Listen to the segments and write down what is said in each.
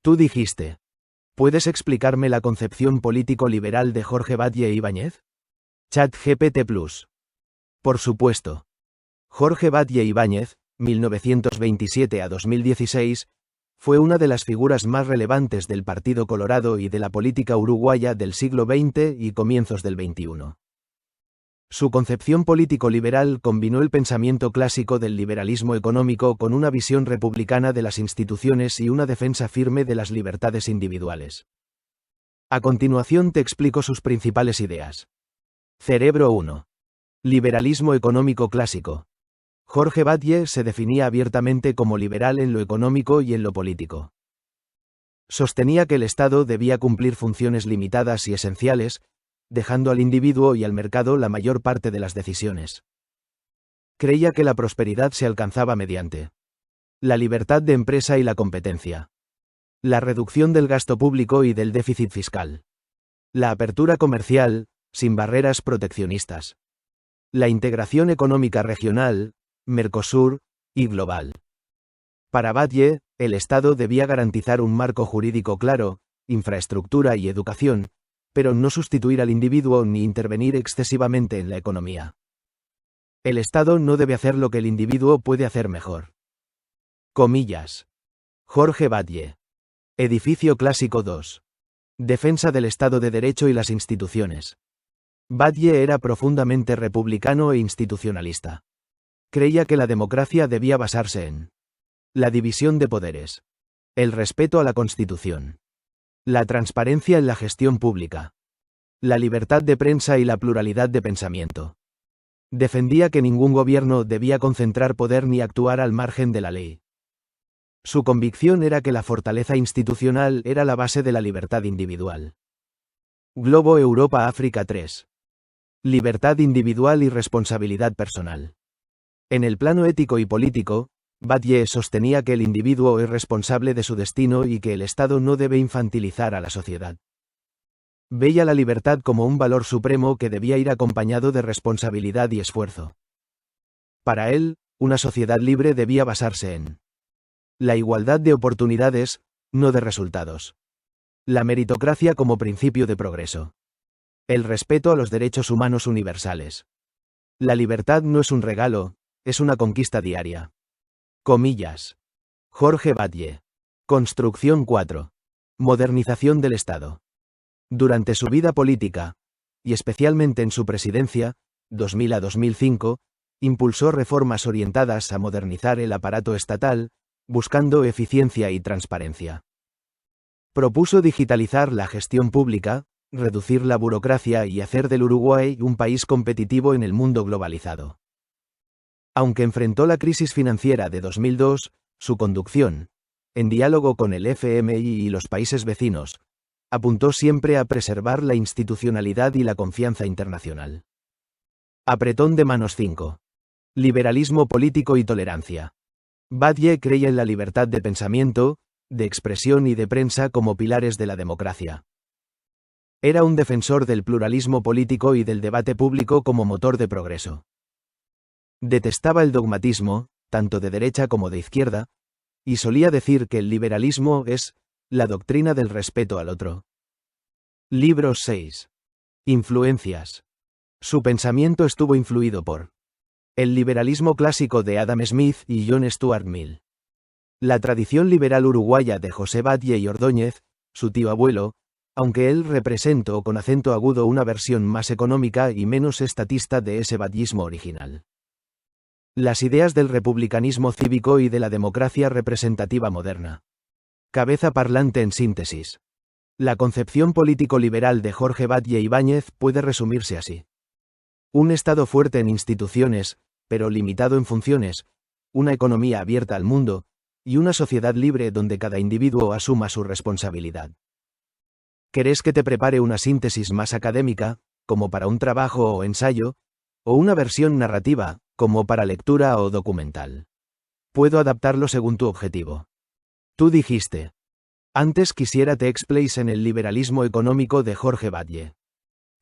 Tú dijiste. ¿Puedes explicarme la concepción político-liberal de Jorge Batlle Ibáñez? ChatGPT Plus. Por supuesto. Jorge Batlle Ibáñez, 1927 a 2016, fue una de las figuras más relevantes del Partido Colorado y de la política uruguaya del siglo XX y comienzos del XXI. Su concepción político-liberal combinó el pensamiento clásico del liberalismo económico con una visión republicana de las instituciones y una defensa firme de las libertades individuales. A continuación te explico sus principales ideas. Cerebro 1. Liberalismo económico clásico. Jorge Batlle se definía abiertamente como liberal en lo económico y en lo político. Sostenía que el Estado debía cumplir funciones limitadas y esenciales, dejando al individuo y al mercado la mayor parte de las decisiones. Creía que la prosperidad se alcanzaba mediante la libertad de empresa y la competencia, la reducción del gasto público y del déficit fiscal, la apertura comercial, sin barreras proteccionistas, la integración económica regional, Mercosur, y global. Para Batlle, el Estado debía garantizar un marco jurídico claro, infraestructura y educación, pero no sustituir al individuo ni intervenir excesivamente en la economía. El Estado no debe hacer lo que el individuo puede hacer mejor. Comillas. Jorge Batlle. Edificio clásico 2. Defensa del Estado de Derecho y las instituciones. Batlle era profundamente republicano e institucionalista. Creía que la democracia debía basarse en la división de poderes, el respeto a la Constitución, la transparencia en la gestión pública, la libertad de prensa y la pluralidad de pensamiento. Defendía que ningún gobierno debía concentrar poder ni actuar al margen de la ley. Su convicción era que la fortaleza institucional era la base de la libertad individual. Globo Europa-África 3. Libertad individual y responsabilidad personal. En el plano ético y político, Batlle sostenía que el individuo es responsable de su destino y que el Estado no debe infantilizar a la sociedad. Veía la libertad como un valor supremo que debía ir acompañado de responsabilidad y esfuerzo. Para él, una sociedad libre debía basarse en la igualdad de oportunidades, no de resultados. La meritocracia como principio de progreso. El respeto a los derechos humanos universales. La libertad no es un regalo, es una conquista diaria. Comillas. Jorge Batlle. Construcción 4. Modernización del Estado. Durante su vida política, y especialmente en su presidencia, 2000 a 2005, impulsó reformas orientadas a modernizar el aparato estatal, buscando eficiencia y transparencia. Propuso digitalizar la gestión pública, reducir la burocracia y hacer del Uruguay un país competitivo en el mundo globalizado. Aunque enfrentó la crisis financiera de 2002, su conducción, en diálogo con el FMI y los países vecinos, apuntó siempre a preservar la institucionalidad y la confianza internacional. Apretón de manos 5. Liberalismo político y tolerancia. Batlle creía en la libertad de pensamiento, de expresión y de prensa como pilares de la democracia. Era un defensor del pluralismo político y del debate público como motor de progreso. Detestaba el dogmatismo, tanto de derecha como de izquierda, y solía decir que el liberalismo es la doctrina del respeto al otro. Libro 6. Influencias. Su pensamiento estuvo influido por el liberalismo clásico de Adam Smith y John Stuart Mill. La tradición liberal uruguaya de José Batlle y Ordóñez, su tío abuelo, aunque él representó con acento agudo una versión más económica y menos estatista de ese batllismo original. Las ideas del republicanismo cívico y de la democracia representativa moderna. Cabeza parlante en síntesis. La concepción político-liberal de Jorge Batlle Ibáñez puede resumirse así. Un Estado fuerte en instituciones, pero limitado en funciones, una economía abierta al mundo, y una sociedad libre donde cada individuo asuma su responsabilidad. ¿Querés que te prepare una síntesis más académica, como para un trabajo o ensayo, o una versión narrativa, como para lectura o documental? Puedo adaptarlo según tu objetivo. Tú dijiste. Antes quisiera te explace en el liberalismo económico de Jorge Batlle.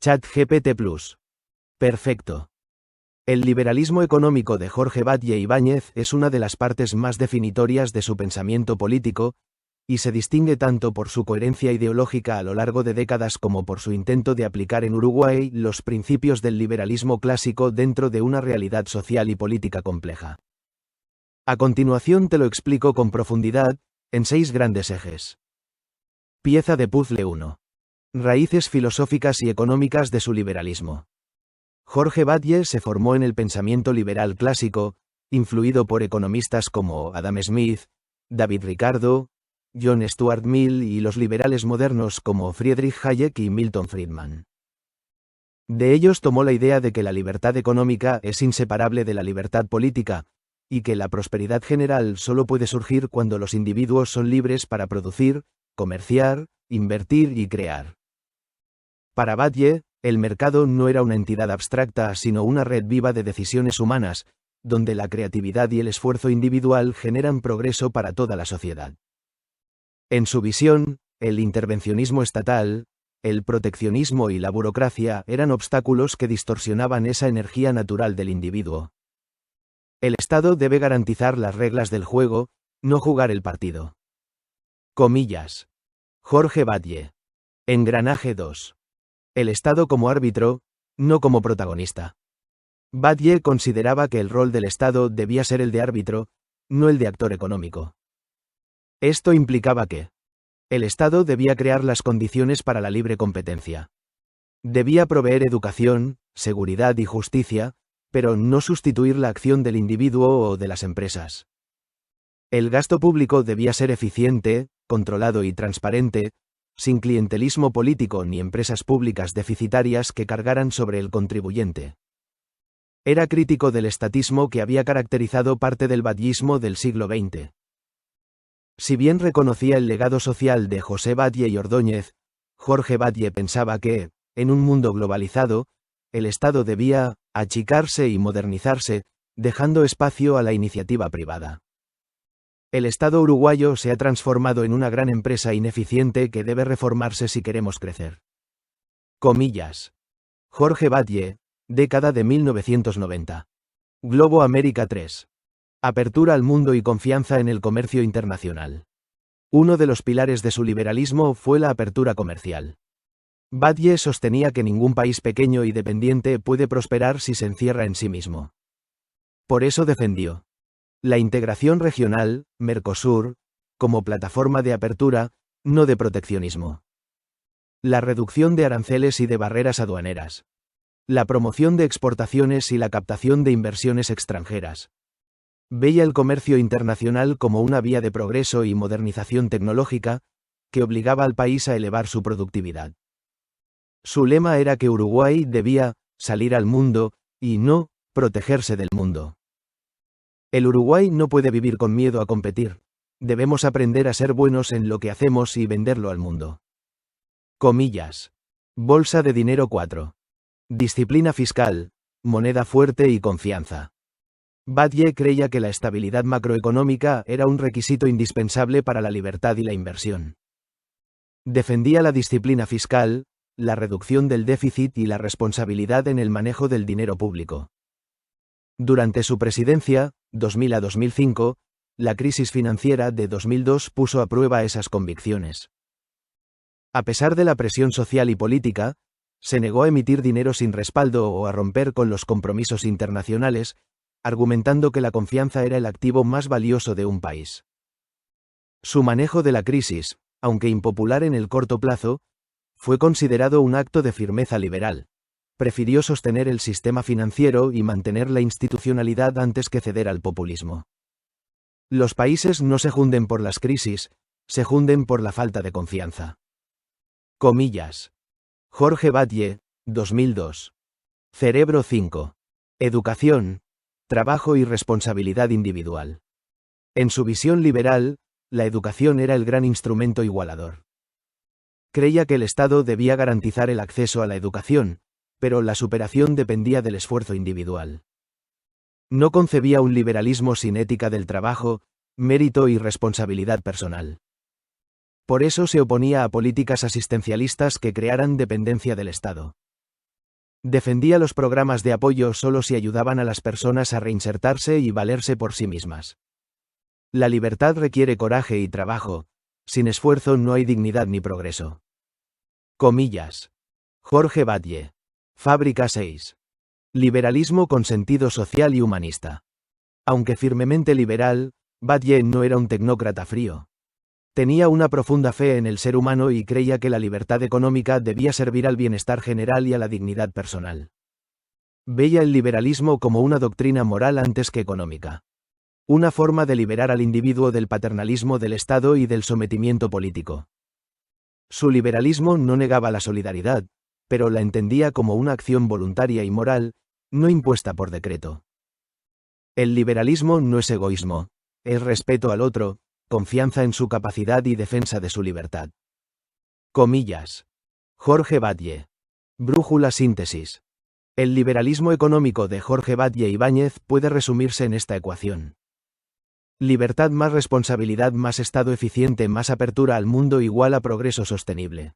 ChatGPT Plus. Perfecto. El liberalismo económico de Jorge Batlle Ibáñez es una de las partes más definitorias de su pensamiento político, y se distingue tanto por su coherencia ideológica a lo largo de décadas como por su intento de aplicar en Uruguay los principios del liberalismo clásico dentro de una realidad social y política compleja. A continuación te lo explico con profundidad, en 6 grandes ejes. Pieza de puzzle 1. Raíces filosóficas y económicas de su liberalismo. Jorge Batlle se formó en el pensamiento liberal clásico, influido por economistas como Adam Smith, David Ricardo, John Stuart Mill y los liberales modernos como Friedrich Hayek y Milton Friedman. De ellos tomó la idea de que la libertad económica es inseparable de la libertad política, y que la prosperidad general solo puede surgir cuando los individuos son libres para producir, comerciar, invertir y crear. Para Batlle, el mercado no era una entidad abstracta sino una red viva de decisiones humanas, donde la creatividad y el esfuerzo individual generan progreso para toda la sociedad. En su visión, el intervencionismo estatal, el proteccionismo y la burocracia eran obstáculos que distorsionaban esa energía natural del individuo. El Estado debe garantizar las reglas del juego, no jugar el partido. Comillas. Jorge Batlle. Engranaje 2. El Estado como árbitro, no como protagonista. Batlle consideraba que el rol del Estado debía ser el de árbitro, no el de actor económico. Esto implicaba que el Estado debía crear las condiciones para la libre competencia. Debía proveer educación, seguridad y justicia, pero no sustituir la acción del individuo o de las empresas. El gasto público debía ser eficiente, controlado y transparente, sin clientelismo político ni empresas públicas deficitarias que cargaran sobre el contribuyente. Era crítico del estatismo que había caracterizado parte del batllismo del siglo XX. Si bien reconocía el legado social de José Batlle y Ordóñez, Jorge Batlle pensaba que, en un mundo globalizado, el Estado debía achicarse y modernizarse, dejando espacio a la iniciativa privada. El Estado uruguayo se ha transformado en una gran empresa ineficiente que debe reformarse si queremos crecer. Comillas. Jorge Batlle, década de 1990. Globo América 3. Apertura al mundo y confianza en el comercio internacional. Uno de los pilares de su liberalismo fue la apertura comercial. Batlle sostenía que ningún país pequeño y dependiente puede prosperar si se encierra en sí mismo. Por eso defendió la integración regional, Mercosur, como plataforma de apertura, no de proteccionismo. La reducción de aranceles y de barreras aduaneras. La promoción de exportaciones y la captación de inversiones extranjeras. Veía el comercio internacional como una vía de progreso y modernización tecnológica, que obligaba al país a elevar su productividad. Su lema era que Uruguay debía salir al mundo, y no protegerse del mundo. El Uruguay no puede vivir con miedo a competir. Debemos aprender a ser buenos en lo que hacemos y venderlo al mundo. Comillas. Bolsa de dinero 4. Disciplina fiscal, moneda fuerte y confianza. Batlle creía que la estabilidad macroeconómica era un requisito indispensable para la libertad y la inversión. Defendía la disciplina fiscal, la reducción del déficit y la responsabilidad en el manejo del dinero público. Durante su presidencia, 2000 a 2005, la crisis financiera de 2002 puso a prueba esas convicciones. A pesar de la presión social y política, se negó a emitir dinero sin respaldo o a romper con los compromisos internacionales, argumentando que la confianza era el activo más valioso de un país. Su manejo de la crisis, aunque impopular en el corto plazo, fue considerado un acto de firmeza liberal. Prefirió sostener el sistema financiero y mantener la institucionalidad antes que ceder al populismo. Los países no se hunden por las crisis, se hunden por la falta de confianza. Comillas. Jorge Batlle, 2002. Cerebro 5. Educación, trabajo y responsabilidad individual. En su visión liberal, la educación era el gran instrumento igualador. Creía que el Estado debía garantizar el acceso a la educación, pero la superación dependía del esfuerzo individual. No concebía un liberalismo sin ética del trabajo, mérito y responsabilidad personal. Por eso se oponía a políticas asistencialistas que crearan dependencia del Estado. Defendía los programas de apoyo solo si ayudaban a las personas a reinsertarse y valerse por sí mismas. La libertad requiere coraje y trabajo, Sin esfuerzo no hay dignidad ni progreso. Comillas. Jorge Batlle. Fábrica 6. Liberalismo con sentido social y humanista. Aunque firmemente liberal, Batlle no era un tecnócrata frío. Tenía una profunda fe en el ser humano y creía que la libertad económica debía servir al bienestar general y a la dignidad personal. Veía el liberalismo como una doctrina moral antes que económica. Una forma de liberar al individuo del paternalismo del Estado y del sometimiento político. Su liberalismo no negaba la solidaridad, pero la entendía como una acción voluntaria y moral, no impuesta por decreto. El liberalismo no es egoísmo, es respeto al otro, confianza en su capacidad y defensa de su libertad. Comillas. Jorge Batlle. Brújula síntesis. El liberalismo económico de Jorge Batlle Ibáñez puede resumirse en esta ecuación. Libertad más responsabilidad más Estado eficiente más apertura al mundo igual a progreso sostenible.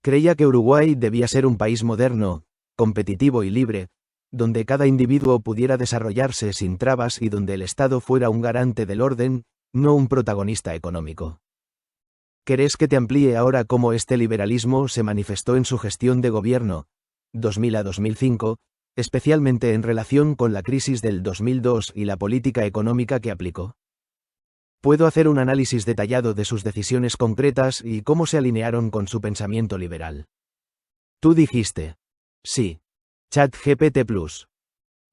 Creía que Uruguay debía ser un país moderno, competitivo y libre, donde cada individuo pudiera desarrollarse sin trabas y donde el Estado fuera un garante del orden, no un protagonista económico. ¿Querés que te amplíe ahora cómo este liberalismo se manifestó en su gestión de gobierno, 2000 a 2005, especialmente en relación con la crisis del 2002 y la política económica que aplicó? Puedo hacer un análisis detallado de sus decisiones concretas y cómo se alinearon con su pensamiento liberal. Tú dijiste. Sí. ChatGPT Plus.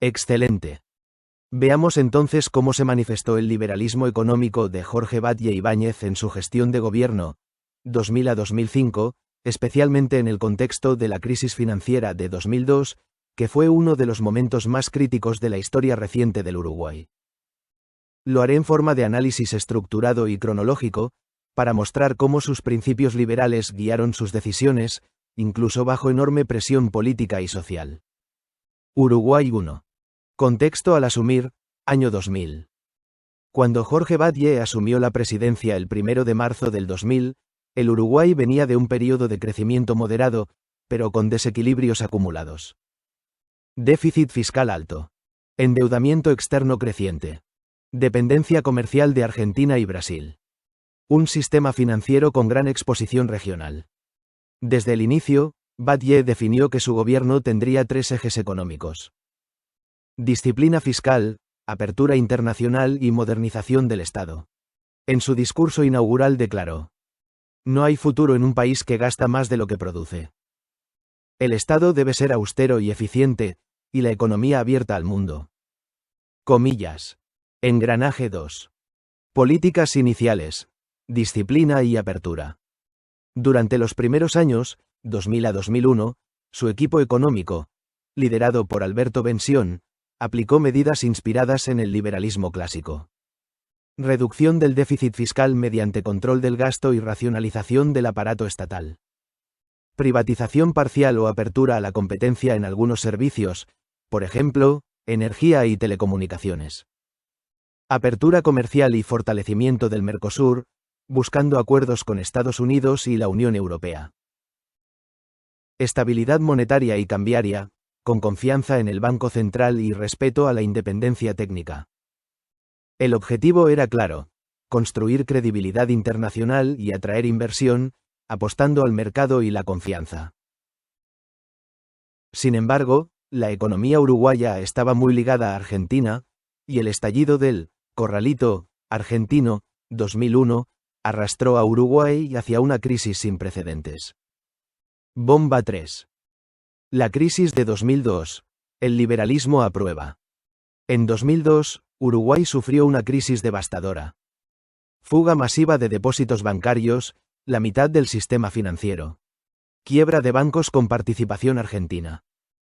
Excelente. Veamos entonces cómo se manifestó el liberalismo económico de Jorge Batlle Ibáñez en su gestión de gobierno, 2000 a 2005, especialmente en el contexto de la crisis financiera de 2002, que fue uno de los momentos más críticos de la historia reciente del Uruguay. Lo haré en forma de análisis estructurado y cronológico, para mostrar cómo sus principios liberales guiaron sus decisiones, incluso bajo enorme presión política y social. Uruguay 1. Contexto al asumir, año 2000. Cuando Jorge Batlle asumió la presidencia el 1 de marzo del 2000, el Uruguay venía de un periodo de crecimiento moderado, pero con desequilibrios acumulados. Déficit fiscal alto. Endeudamiento externo creciente. Dependencia comercial de Argentina y Brasil. Un sistema financiero con gran exposición regional. Desde el inicio, Batlle definió que su gobierno tendría 3 ejes económicos. Disciplina fiscal, apertura internacional y modernización del Estado. En su discurso inaugural declaró: no hay futuro en un país que gasta más de lo que produce. El Estado debe ser austero y eficiente, y la economía abierta al mundo. Comillas. Engranaje 2. Políticas iniciales. Disciplina y apertura. Durante los primeros años, 2000 a 2001, su equipo económico, liderado por Alberto Bención, aplicó medidas inspiradas en el liberalismo clásico. Reducción del déficit fiscal mediante control del gasto y racionalización del aparato estatal. Privatización parcial o apertura a la competencia en algunos servicios, por ejemplo, energía y telecomunicaciones. Apertura comercial y fortalecimiento del Mercosur, buscando acuerdos con Estados Unidos y la Unión Europea. Estabilidad monetaria y cambiaria, con confianza en el Banco Central y respeto a la independencia técnica. El objetivo era claro: construir credibilidad internacional y atraer inversión, apostando al mercado y la confianza. Sin embargo, la economía uruguaya estaba muy ligada a Argentina, y el estallido del corralito argentino, 2001, arrastró a Uruguay hacia una crisis sin precedentes. Bomba 3. La crisis de 2002. El liberalismo a prueba. En 2002, Uruguay sufrió una crisis devastadora. Fuga masiva de depósitos bancarios, la mitad del sistema financiero. Quiebra de bancos con participación argentina.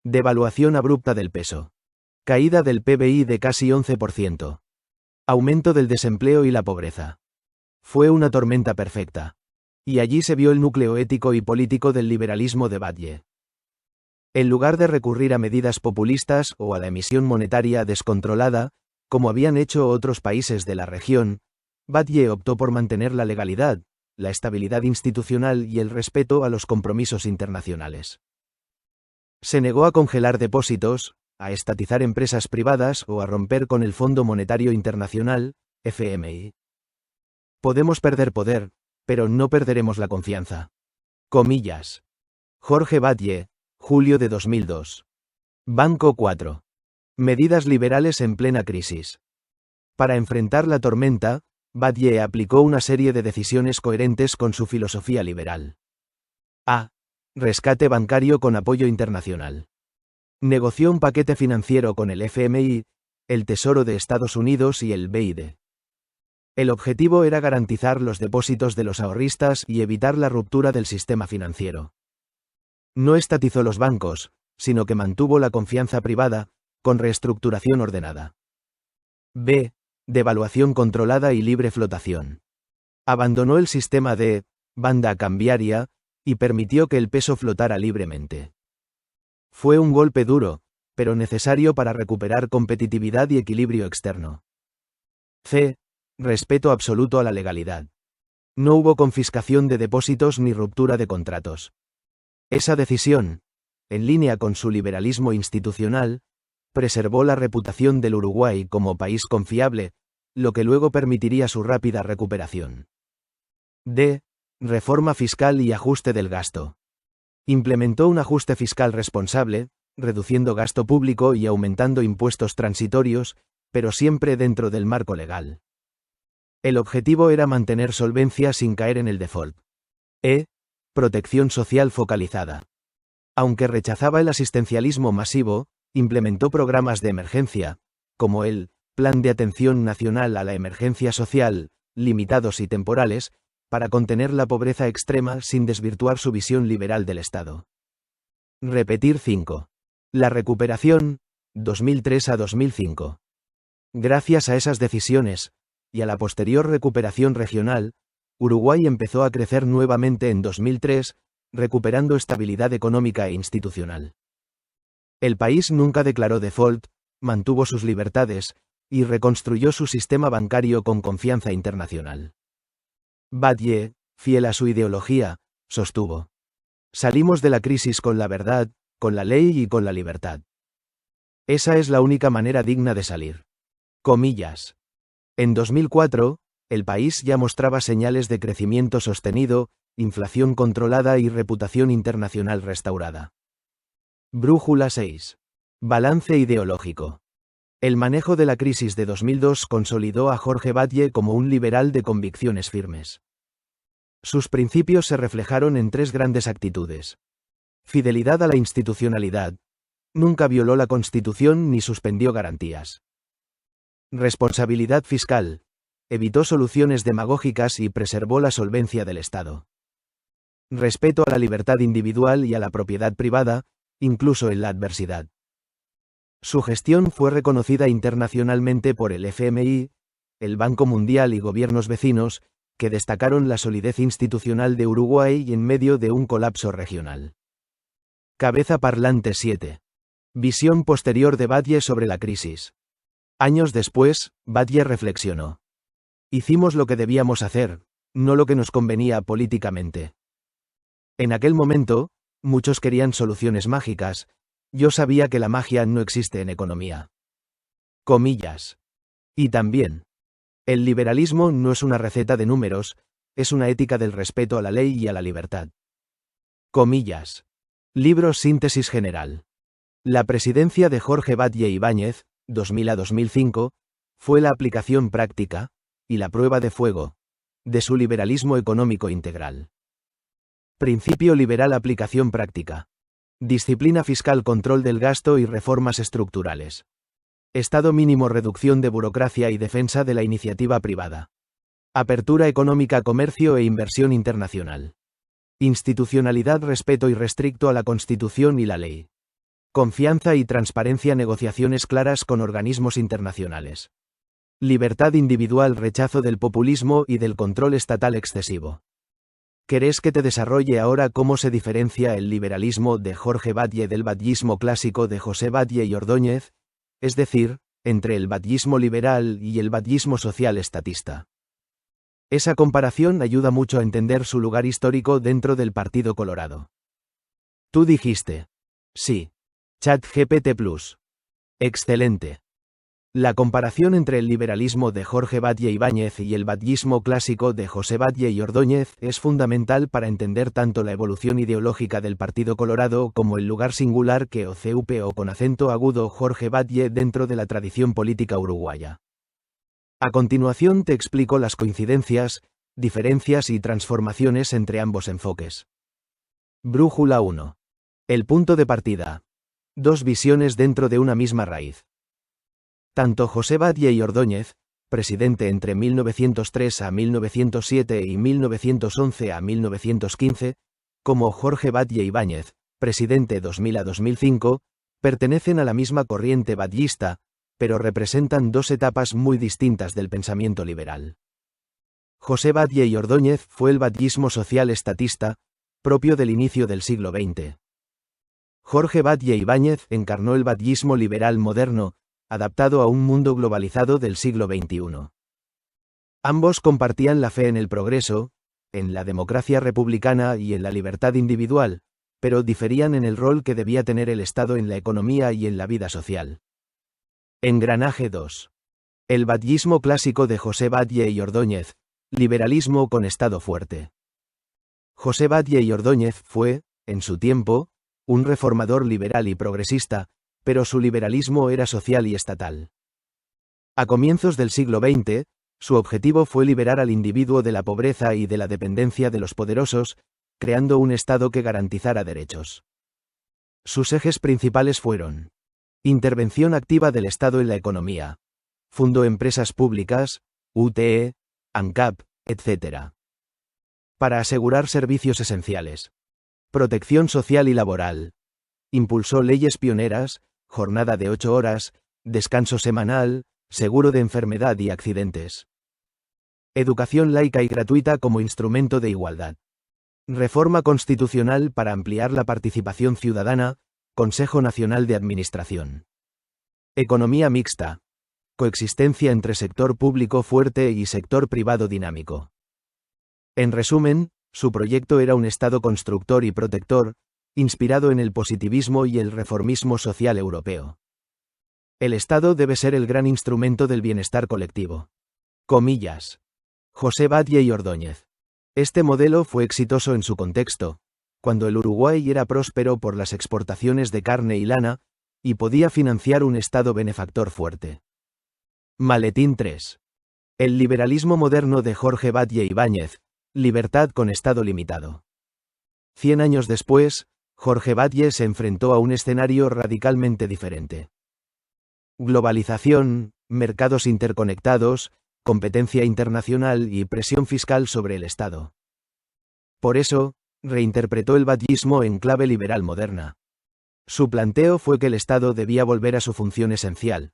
Devaluación abrupta del peso. Caída del PBI de casi 11%. Aumento del desempleo y la pobreza. Fue una tormenta perfecta. Y allí se vio el núcleo ético y político del liberalismo de Batlle. En lugar de recurrir a medidas populistas o a la emisión monetaria descontrolada, como habían hecho otros países de la región, Batlle optó por mantener la legalidad, la estabilidad institucional y el respeto a los compromisos internacionales. Se negó a congelar depósitos, a estatizar empresas privadas o a romper con el Fondo Monetario Internacional, FMI. Podemos perder poder, pero no perderemos la confianza. Comillas. Jorge Batlle, julio de 2002. Banco 4. Medidas liberales en plena crisis. Para enfrentar la tormenta, Batlle aplicó una serie de decisiones coherentes con su filosofía liberal. A. Rescate bancario con apoyo internacional. Negoció un paquete financiero con el FMI, el Tesoro de Estados Unidos y el BID. El objetivo era garantizar los depósitos de los ahorristas y evitar la ruptura del sistema financiero. No estatizó los bancos, sino que mantuvo la confianza privada, con reestructuración ordenada. B. Devaluación controlada y libre flotación. Abandonó el sistema de banda cambiaria y permitió que el peso flotara libremente. Fue un golpe duro, pero necesario para recuperar competitividad y equilibrio externo. C. Respeto absoluto a la legalidad. No hubo confiscación de depósitos ni ruptura de contratos. Esa decisión, en línea con su liberalismo institucional, preservó la reputación del Uruguay como país confiable, lo que luego permitiría su rápida recuperación. D. Reforma fiscal y ajuste del gasto. Implementó un ajuste fiscal responsable, reduciendo gasto público y aumentando impuestos transitorios, pero siempre dentro del marco legal. El objetivo era mantener solvencia sin caer en el default. E. Protección social focalizada. Aunque rechazaba el asistencialismo masivo, implementó programas de emergencia, como el Plan de Atención Nacional a la Emergencia Social, limitados y temporales, para contener la pobreza extrema sin desvirtuar su visión liberal del Estado. Repetir 5. La recuperación, 2003 a 2005. Gracias a esas decisiones, y a la posterior recuperación regional, Uruguay empezó a crecer nuevamente en 2003, recuperando estabilidad económica e institucional. El país nunca declaró default, mantuvo sus libertades, y reconstruyó su sistema bancario con confianza internacional. Batlle, fiel a su ideología, sostuvo: salimos de la crisis con la verdad, con la ley y con la libertad. Esa es la única manera digna de salir. Comillas. En 2004, el país ya mostraba señales de crecimiento sostenido, inflación controlada y reputación internacional restaurada. Brújula 6. Balance ideológico. El manejo de la crisis de 2002 consolidó a Jorge Batlle como un liberal de convicciones firmes. Sus principios se reflejaron en tres grandes actitudes. Fidelidad a la institucionalidad. Nunca violó la Constitución ni suspendió garantías. Responsabilidad fiscal. Evitó soluciones demagógicas y preservó la solvencia del Estado. Respeto a la libertad individual y a la propiedad privada, incluso en la adversidad. Su gestión fue reconocida internacionalmente por el FMI, el Banco Mundial y gobiernos vecinos, que destacaron la solidez institucional de Uruguay en medio de un colapso regional. Cabeza parlante 7. Visión posterior de Batlle sobre la crisis. Años después, Batlle reflexionó: hicimos lo que debíamos hacer, no lo que nos convenía políticamente. En aquel momento, muchos querían soluciones mágicas. Yo sabía que la magia no existe en economía. Comillas. Y también, el liberalismo no es una receta de números, es una ética del respeto a la ley y a la libertad. Comillas. Libro Síntesis General. La presidencia de Jorge Batlle Ibáñez, 2000 a 2005, fue la aplicación práctica, y la prueba de fuego, de su liberalismo económico integral. Principio liberal: aplicación práctica. Disciplina fiscal, control del gasto y reformas estructurales. Estado mínimo, reducción de burocracia y defensa de la iniciativa privada. Apertura económica, comercio e inversión internacional. Institucionalidad, respeto irrestricto a la Constitución y la ley. Confianza y transparencia, negociaciones claras con organismos internacionales. Libertad individual, rechazo del populismo y del control estatal excesivo. ¿Querés que te desarrolle ahora cómo se diferencia el liberalismo de Jorge Batlle del batllismo clásico de José Batlle y Ordóñez? Es decir, entre el batllismo liberal y el batllismo social estatista. Esa comparación ayuda mucho a entender su lugar histórico dentro del Partido Colorado. Tú dijiste: sí. ChatGPT Plus. Excelente. La comparación entre el liberalismo de Jorge Batlle Ibáñez y el batllismo clásico de José Batlle y Ordóñez es fundamental para entender tanto la evolución ideológica del Partido Colorado como el lugar singular que o con acento agudo Jorge Batlle dentro de la tradición política uruguaya. A continuación te explico las coincidencias, diferencias y transformaciones entre ambos enfoques. Brújula 1. El punto de partida. Dos visiones dentro de una misma raíz. Tanto José Batlle y Ordóñez, presidente entre 1903 a 1907 y 1911 a 1915, como Jorge Batlle Ibáñez, presidente 2000 a 2005, pertenecen a la misma corriente batllista, pero representan dos etapas muy distintas del pensamiento liberal. José Batlle y Ordóñez fue el batllismo social estatista, propio del inicio del siglo XX. Jorge Batlle Ibáñez encarnó el batllismo liberal moderno, adaptado a un mundo globalizado del siglo XXI. Ambos compartían la fe en el progreso, en la democracia republicana y en la libertad individual, pero diferían en el rol que debía tener el Estado en la economía y en la vida social. Engranaje 2. El batllismo clásico de José Batlle y Ordóñez, liberalismo con Estado fuerte. José Batlle y Ordóñez fue, en su tiempo, un reformador liberal y progresista, pero su liberalismo era social y estatal. A comienzos del siglo XX, su objetivo fue liberar al individuo de la pobreza y de la dependencia de los poderosos, creando un Estado que garantizara derechos. Sus ejes principales fueron: intervención activa del Estado en la economía, fundó empresas públicas, UTE, ANCAP, etc. para asegurar servicios esenciales, protección social y laboral, impulsó leyes pioneras, jornada de 8 horas, descanso semanal, seguro de enfermedad y accidentes. Educación laica y gratuita como instrumento de igualdad. Reforma constitucional para ampliar la participación ciudadana, Consejo Nacional de Administración. Economía mixta. Coexistencia entre sector público fuerte y sector privado dinámico. En resumen, su proyecto era un Estado constructor y protector, inspirado en el positivismo y el reformismo social europeo. El Estado debe ser el gran instrumento del bienestar colectivo. Comillas. José Batlle y Ordóñez. Este modelo fue exitoso en su contexto, cuando el Uruguay era próspero por las exportaciones de carne y lana, y podía financiar un Estado benefactor fuerte. Maletín 3. El liberalismo moderno de Jorge Batlle Ibáñez, libertad con Estado limitado. 100 años después, Jorge Batlle se enfrentó a un escenario radicalmente diferente. Globalización, mercados interconectados, competencia internacional y presión fiscal sobre el Estado. Por eso, reinterpretó el batllismo en clave liberal moderna. Su planteo fue que el Estado debía volver a su función esencial: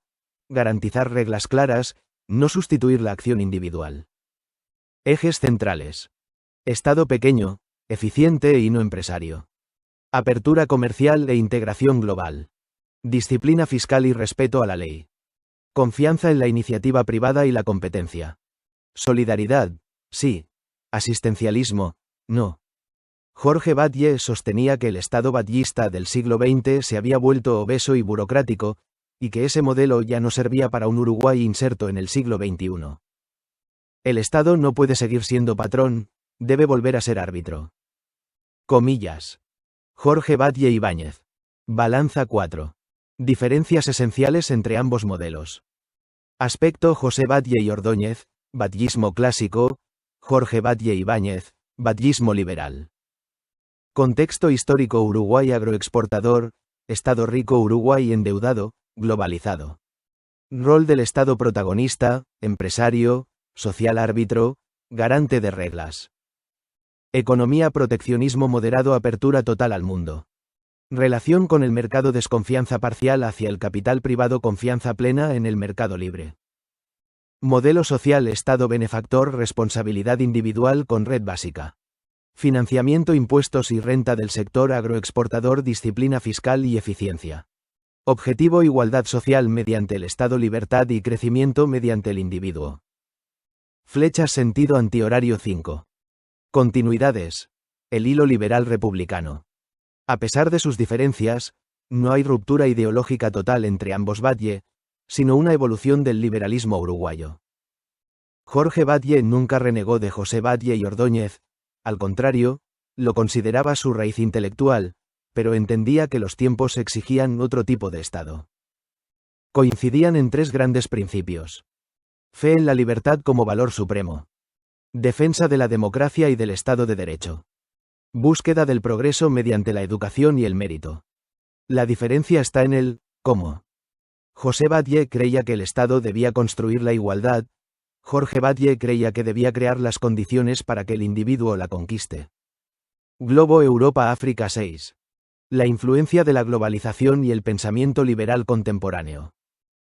garantizar reglas claras, no sustituir la acción individual. Ejes centrales. Estado pequeño, eficiente y no empresario. Apertura comercial e integración global. Disciplina fiscal y respeto a la ley. Confianza en la iniciativa privada y la competencia. Solidaridad, sí. Asistencialismo, no. Jorge Batlle sostenía que el Estado batllista del siglo XX se había vuelto obeso y burocrático, y que ese modelo ya no servía para un Uruguay inserto en el siglo XXI. El Estado no puede seguir siendo patrón, debe volver a ser árbitro. Comillas. Jorge Batlle Ibáñez. Balanza 4. Diferencias esenciales entre ambos modelos. Aspecto: José Batlle y Ordóñez, batllismo clásico; Jorge Batlle Ibáñez, batllismo liberal. Contexto histórico: Uruguay agroexportador, Estado rico; Uruguay endeudado, globalizado. Rol del Estado: protagonista, empresario, social árbitro, garante de reglas. Economía: proteccionismo moderado, apertura total al mundo. Relación con el mercado: desconfianza parcial hacia el capital privado, confianza plena en el mercado libre. Modelo social: Estado benefactor, responsabilidad individual con red básica. Financiamiento: impuestos y renta del sector agroexportador, disciplina fiscal y eficiencia. Objetivo: igualdad social mediante el Estado, libertad y crecimiento mediante el individuo. Flechas sentido antihorario 5. Continuidades. El hilo liberal republicano. A pesar de sus diferencias, no hay ruptura ideológica total entre ambos Batlle, sino una evolución del liberalismo uruguayo. Jorge Batlle nunca renegó de José Batlle y Ordóñez, al contrario, lo consideraba su raíz intelectual, pero entendía que los tiempos exigían otro tipo de Estado. Coincidían en tres grandes principios. Fe en la libertad como valor supremo. Defensa de la democracia y del Estado de Derecho. Búsqueda del progreso mediante la educación y el mérito. La diferencia está en el cómo. José Batlle creía que el Estado debía construir la igualdad, Jorge Batlle creía que debía crear las condiciones para que el individuo la conquiste. Globo Europa África 6. La influencia de la globalización y el pensamiento liberal contemporáneo.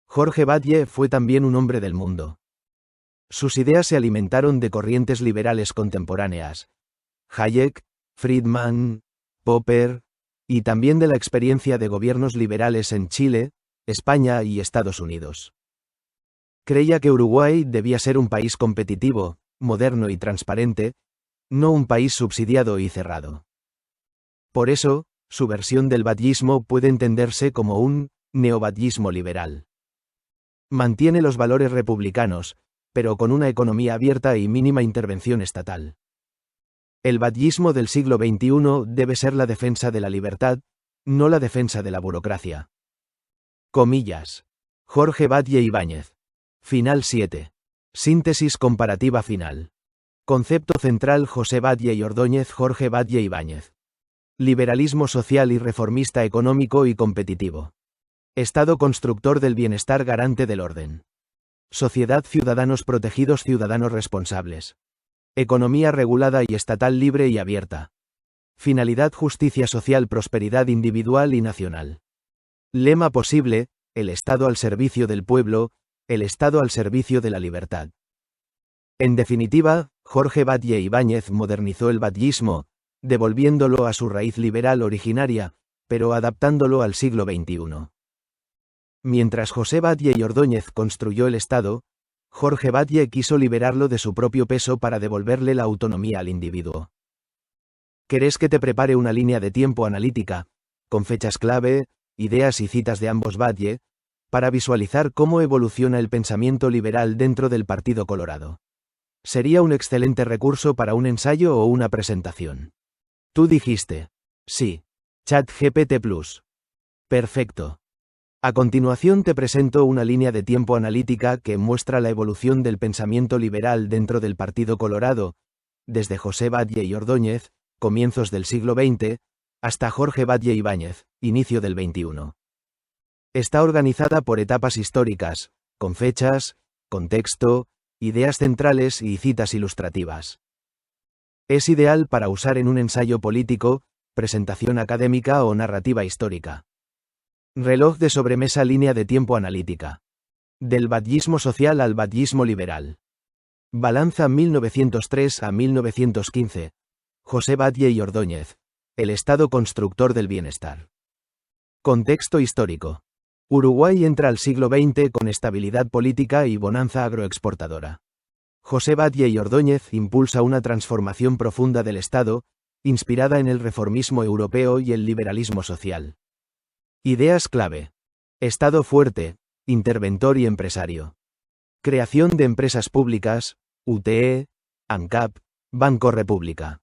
Jorge Batlle fue también un hombre del mundo. Sus ideas se alimentaron de corrientes liberales contemporáneas. Hayek, Friedman, Popper, y también de la experiencia de gobiernos liberales en Chile, España y Estados Unidos. Creía que Uruguay debía ser un país competitivo, moderno y transparente, no un país subsidiado y cerrado. Por eso, su versión del batllismo puede entenderse como un neobatllismo liberal. Mantiene los valores republicanos, pero con una economía abierta y mínima intervención estatal. El batllismo del siglo XXI debe ser la defensa de la libertad, no la defensa de la burocracia. Comillas. Jorge Batlle Ibáñez. Final 7. Síntesis comparativa final. Concepto central José Batlle y Ordóñez. Jorge Batlle Ibáñez. Liberalismo social y reformista económico y competitivo. Estado constructor del bienestar, garante del orden. Sociedad, ciudadanos protegidos, ciudadanos responsables. Economía regulada y estatal, libre y abierta. Finalidad, justicia social, prosperidad individual y nacional. Lema posible: el Estado al servicio del pueblo, el Estado al servicio de la libertad. En definitiva, Jorge Batlle Ibáñez modernizó el batllismo, devolviéndolo a su raíz liberal originaria, pero adaptándolo al siglo XXI. Mientras José Batlle y Ordóñez construyó el Estado, Jorge Batlle quiso liberarlo de su propio peso para devolverle la autonomía al individuo. ¿Querés que te prepare una línea de tiempo analítica, con fechas clave, ideas y citas de ambos Batlle, para visualizar cómo evoluciona el pensamiento liberal dentro del Partido Colorado? Sería un excelente recurso para un ensayo o una presentación. Tú dijiste. Sí. ChatGPT Plus. Perfecto. A continuación te presento una línea de tiempo analítica que muestra la evolución del pensamiento liberal dentro del Partido Colorado, desde José Batlle y Ordóñez, comienzos del siglo XX, hasta Jorge Batlle Ibáñez, inicio del XXI. Está organizada por etapas históricas, con fechas, contexto, ideas centrales y citas ilustrativas. Es ideal para usar en un ensayo político, presentación académica o narrativa histórica. Reloj de sobremesa, línea de tiempo analítica. Del batllismo social al batllismo liberal. Balanza 1903 a 1915. José Batlle y Ordóñez. El Estado constructor del bienestar. Contexto histórico. Uruguay entra al siglo XX con estabilidad política y bonanza agroexportadora. José Batlle y Ordóñez impulsa una transformación profunda del Estado, inspirada en el reformismo europeo y el liberalismo social. Ideas clave. Estado fuerte, interventor y empresario. Creación de empresas públicas, UTE, ANCAP, Banco República.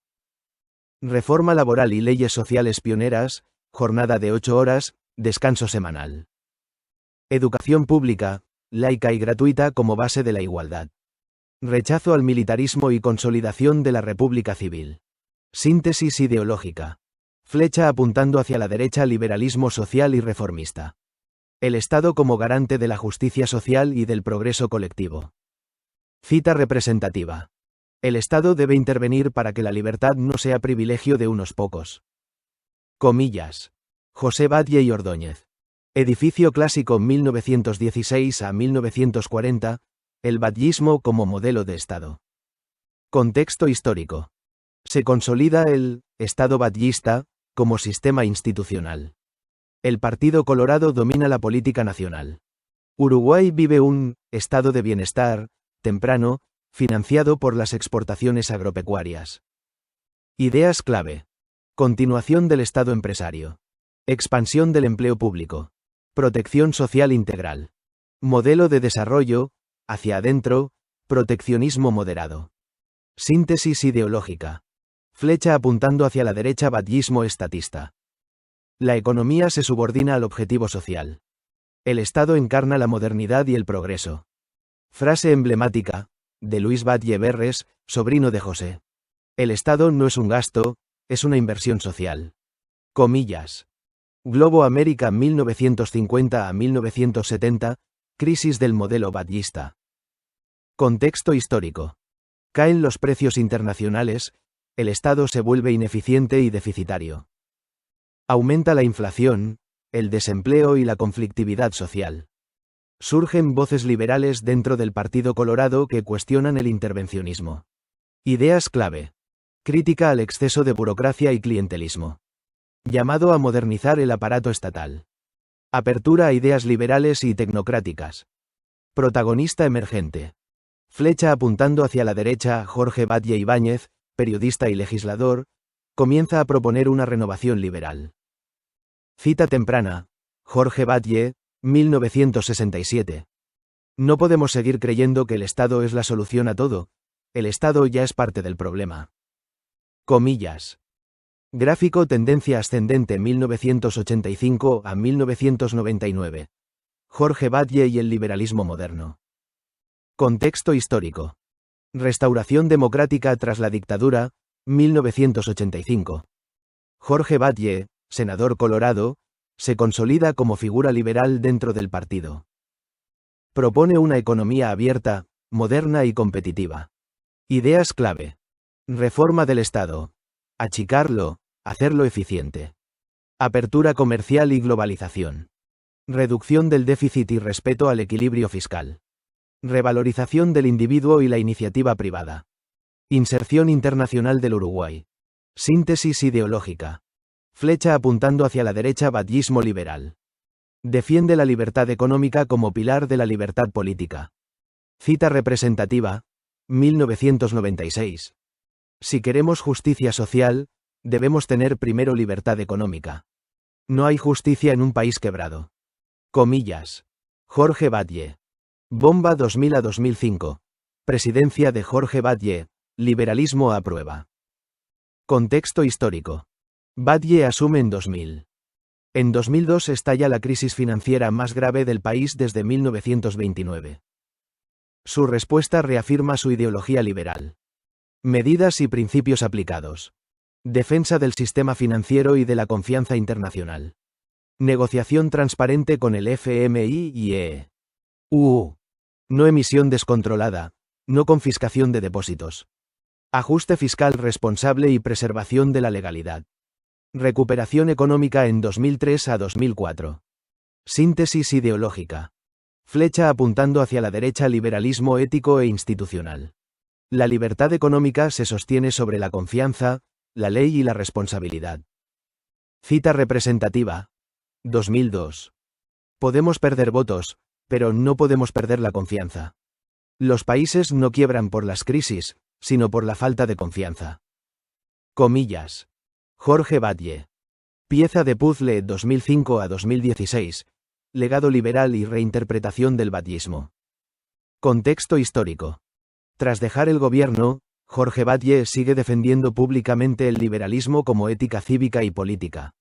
Reforma laboral y leyes sociales pioneras, jornada de 8 horas, descanso semanal. Educación pública, laica y gratuita como base de la igualdad. Rechazo al militarismo y consolidación de la República Civil. Síntesis ideológica. Flecha apuntando hacia la derecha, liberalismo social y reformista. El Estado como garante de la justicia social y del progreso colectivo. Cita representativa. El Estado debe intervenir para que la libertad no sea privilegio de unos pocos. Comillas. José Batlle y Ordóñez. Edificio clásico 1916 a 1940, el batllismo como modelo de Estado. Contexto histórico. Se consolida el Estado batllista como sistema institucional. El Partido Colorado domina la política nacional. Uruguay vive un estado de bienestar temprano, financiado por las exportaciones agropecuarias. Ideas clave. Continuación del Estado empresario. Expansión del empleo público. Protección social integral. Modelo de desarrollo, hacia adentro, proteccionismo moderado. Síntesis ideológica. Flecha apuntando hacia la derecha, badyismo estatista. La economía se subordina al objetivo social. El Estado encarna la modernidad y el progreso. Frase emblemática, de Luis Batlle Berres, sobrino de José. El Estado no es un gasto, es una inversión social. Comillas. Globo América 1950 a 1970, crisis del modelo badyista. Contexto histórico. Caen los precios internacionales, el Estado se vuelve ineficiente y deficitario. Aumenta la inflación, el desempleo y la conflictividad social. Surgen voces liberales dentro del Partido Colorado que cuestionan el intervencionismo. Ideas clave. Crítica al exceso de burocracia y clientelismo. Llamado a modernizar el aparato estatal. Apertura a ideas liberales y tecnocráticas. Protagonista emergente. Flecha apuntando hacia la derecha, Jorge Batlle Ibáñez, periodista y legislador, comienza a proponer una renovación liberal. Cita temprana. Jorge Batlle, 1967. No podemos seguir creyendo que el Estado es la solución a todo. El Estado ya es parte del problema. Comillas. Gráfico tendencia ascendente 1985 a 1999. Jorge Batlle y el liberalismo moderno. Contexto histórico. Restauración democrática tras la dictadura, 1985. Jorge Batlle, senador colorado, se consolida como figura liberal dentro del partido. Propone una economía abierta, moderna y competitiva. Ideas clave. Reforma del Estado. Achicarlo, hacerlo eficiente. Apertura comercial y globalización. Reducción del déficit y respeto al equilibrio fiscal. Revalorización del individuo y la iniciativa privada. Inserción internacional del Uruguay. Síntesis ideológica. Flecha apuntando hacia la derecha, badyismo liberal. Defiende la libertad económica como pilar de la libertad política. Cita representativa, 1996. Si queremos justicia social, debemos tener primero libertad económica. No hay justicia en un país quebrado. Comillas. Jorge Batlle. Bomba 2000 a 2005. Presidencia de Jorge Batlle. Liberalismo a prueba. Contexto histórico. Batlle asume en 2000. En 2002 estalla la crisis financiera más grave del país desde 1929. Su respuesta reafirma su ideología liberal. Medidas y principios aplicados. Defensa del sistema financiero y de la confianza internacional. Negociación transparente con el FMI y EU. No emisión descontrolada, no confiscación de depósitos. Ajuste fiscal responsable y preservación de la legalidad. Recuperación económica en 2003 a 2004. Síntesis ideológica. Flecha apuntando hacia la derecha, liberalismo ético e institucional. La libertad económica se sostiene sobre la confianza, la ley y la responsabilidad. Cita representativa. 2002. Podemos perder votos, pero no podemos perder la confianza. Los países no quiebran por las crisis, sino por la falta de confianza. Comillas. Jorge Batlle. Pieza de puzzle 2005 a 2016. Legado liberal y reinterpretación del badyismo. Contexto histórico. Tras dejar el gobierno, Jorge Batlle sigue defendiendo públicamente el liberalismo como ética cívica y política.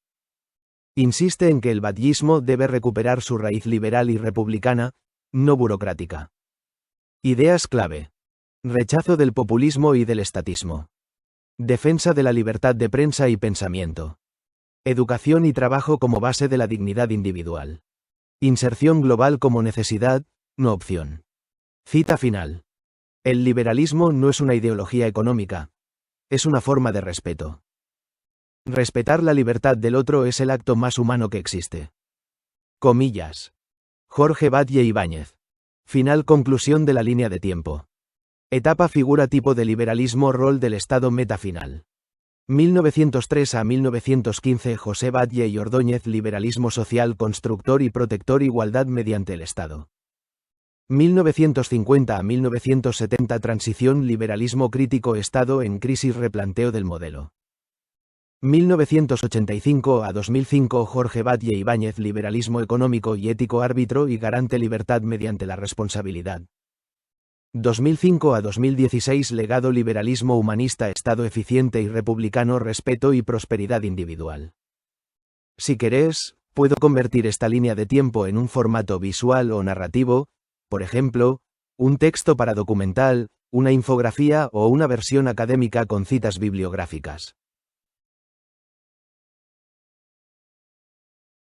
Insiste en que el badyismo debe recuperar su raíz liberal y republicana, no burocrática. Ideas clave. Rechazo del populismo y del estatismo. Defensa de la libertad de prensa y pensamiento. Educación y trabajo como base de la dignidad individual. Inserción global como necesidad, no opción. Cita final. El liberalismo no es una ideología económica. Es una forma de respeto. Respetar la libertad del otro es el acto más humano que existe. Comillas. Jorge Batlle Ibáñez. Final conclusión de la línea de tiempo. Etapa figura tipo de liberalismo rol del Estado meta final. 1903 a 1915 José Batlle y Ordóñez liberalismo social constructor y protector igualdad mediante el Estado. 1950 a 1970 transición liberalismo crítico Estado en crisis replanteo del modelo. 1985 a 2005 Jorge Batlle Ibáñez Liberalismo económico y ético árbitro y garante libertad mediante la responsabilidad. 2005 a 2016 Legado liberalismo humanista Estado eficiente y republicano respeto y prosperidad individual. Si querés, puedo convertir esta línea de tiempo en un formato visual o narrativo, por ejemplo, un texto para documental, una infografía o una versión académica con citas bibliográficas.